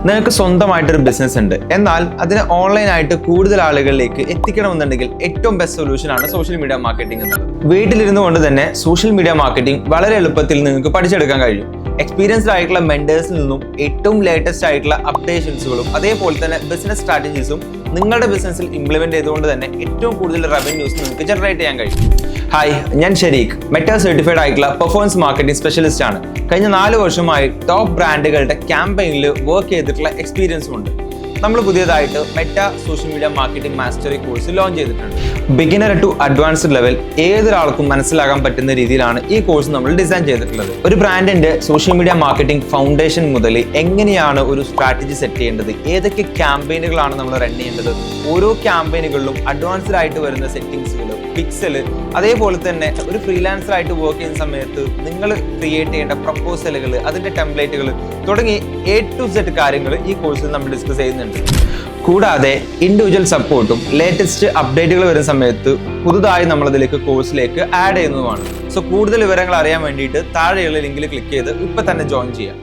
നിങ്ങൾക്ക് സ്വന്തമായിട്ടൊരു ബിസിനസ് ഉണ്ട്, എന്നാൽ അതിനെ ഓൺലൈനായിട്ട് കൂടുതൽ ആളുകളിലേക്ക് എത്തിക്കണമെന്നുണ്ടെങ്കിൽ ഏറ്റവും ബെസ്റ്റ് സൊല്യൂഷൻ ആണ് സോഷ്യൽ മീഡിയ മാർക്കറ്റിംഗ് എന്നത്. വീട്ടിലിരുന്നു കൊണ്ട് തന്നെ സോഷ്യൽ മീഡിയ മാർക്കറ്റിംഗ് വളരെ എളുപ്പത്തിൽ നിങ്ങൾക്ക് പഠിച്ചെടുക്കാൻ കഴിയും. എക്സ്പീരിയൻസ്ഡ് ആയിട്ടുള്ള മെന്റേഴ്സിൽ നിന്നും ഏറ്റവും ലേറ്റസ്റ്റ് ആയിട്ടുള്ള അപ്ഡേഷൻസുകളും അതേപോലെ തന്നെ ബിസിനസ് സ്ട്രാറ്റജീസും നിങ്ങളുടെ ബിസിനസ്സിൽ ഇംപ്ലിമെന്റ് ചെയ്തുകൊണ്ട് തന്നെ ഏറ്റവും കൂടുതൽ റവന്യൂസ് നിങ്ങൾക്ക് ജനറേറ്റ് ചെയ്യാൻ കഴിയും. ഹായ്, ഞാൻ ഷെരീഖ്, മെറ്റാ സർട്ടിഫൈഡ് ആയിട്ടുള്ള പെർഫോമൻസ് മാർക്കറ്റിംഗ് സ്പെഷ്യലിസ്റ്റ് ആണ്. കഴിഞ്ഞ 4 വർഷമായി ടോപ്പ് ബ്രാൻഡുകളുടെ ക്യാമ്പയിനിൽ വർക്ക് ചെയ്തിട്ടുള്ള എക്സ്പീരിയൻസും ഉണ്ട്. നമ്മൾ പുതിയതായിട്ട് meta social media marketing mastery course launch ചെയ്തിട്ടുണ്ട്. ബിഗിനർ ടു അഡ്വാൻസ്ഡ് ലെവൽ ഏതൊരാൾക്കും മനസ്സിലാക്കാൻ പറ്റുന്ന രീതിയിലാണ് ഈ കോഴ്സ് നമ്മൾ ഡിസൈൻ ചെയ്തിട്ടുള്ളത്. ഒരു ബ്രാൻഡിന്റെ സോഷ്യൽ മീഡിയ മാർക്കറ്റിംഗ് ഫൗണ്ടേഷൻ മുതൽ എങ്ങനെയാണ് ഒരു സ്ട്രാറ്റജി സെറ്റ് ചെയ്യേണ്ടത്, ഏതൊക്കെ ക്യാമ്പയിനുകളാണ് നമ്മൾ റൺ ചെയ്യേണ്ടത്, ഓരോ ക്യാമ്പയിനുകളിലും അഡ്വാൻസ്ഡ് ആയിട്ട് വരുന്ന സെറ്റിംഗ്സുകൾ, പിക്സൽ, അതേപോലെ തന്നെ ഒരു ഫ്രീലാൻസർ ആയിട്ട് വർക്ക് ചെയ്യുന്ന സമയത്ത് നിങ്ങൾ ക്രിയേറ്റ് ചെയ്യേണ്ട പ്രപ്പോസലുകൾ, അതിന്റെ ടെംപ്ലേറ്റുകൾ തുടങ്ങി A to Z കാര്യങ്ങൾ ഈ കോഴ്സിൽ നമ്മൾ ഡിസ്കസ് ചെയ്യുന്നുണ്ട്. കൂടാതെ ഇൻഡിവിജ്വൽ സപ്പോർട്ടും ലേറ്റസ്റ്റ് അപ്ഡേറ്റുകൾ വരുന്ന സമയത്ത് പുതുതായി നമ്മളതിലേക്ക് കോഴ്സിലേക്ക് ആഡ് ചെയ്യുന്നതുമാണ്. സോ കൂടുതൽ വിവരങ്ങൾ അറിയാൻ വേണ്ടിയിട്ട് താഴെയുള്ള ലിങ്കിൽ ക്ലിക്ക് ചെയ്ത് ഇപ്പൊ തന്നെ ജോയിൻ ചെയ്യാം.